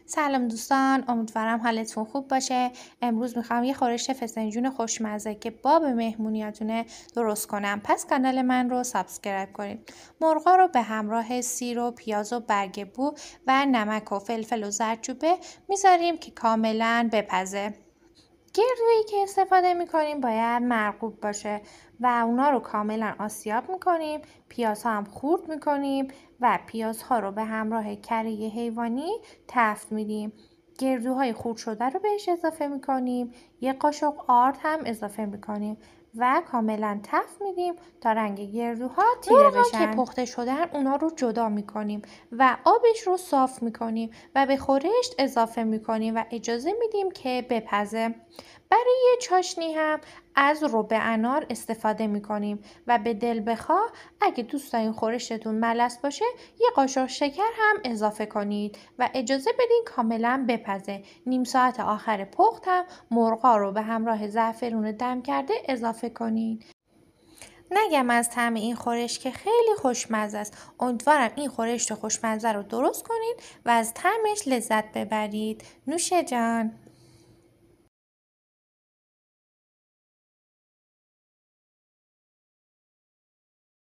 سلام دوستان، امیدوارم حالتون خوب باشه. امروز میخوام یه خورش فسنجون خوشمزه که باب مهمونیاتونه درست کنم. پس کانال من رو سابسکرایب کنید. مرغا رو به همراه سیر و پیاز و برگ بو و نمک و فلفل و زردچوبه میذاریم که کاملا بپزه. گردویی که استفاده میکنیم باید مرغوب باشه و اونا رو کاملا آسیاب میکنیم. پیازها هم خورد میکنیم و پیازها رو به همراه کره حیوانی تفت میدیم. گردوهای خورد شده رو بهش اضافه میکنیم. یه قاشق آرد هم اضافه میکنیم و کاملا تفت میدیم تا رنگ گردوها تیره بشن. که پخته شدن اونا رو جدا میکنیم و آبش رو صاف میکنیم و به خورشت اضافه میکنیم و اجازه میدیم که بپزه. برای چاشنی هم از رب انار استفاده میکنیم و به دل بخواه اگه دوست دارین خورشتتون ملس باشه یه قاشق شکر هم اضافه کنید و اجازه بدین کاملا بپزه. نیم ساعت آخر پخت هم مرغا رو به همراه زعفرون دم کرده اضافه کنید. نگم از طعم این خورش که خیلی خوشمزه است. امیدوارم این خورش خوشمزه رو درست کنید و از طعمش لذت ببرید. نوش جان.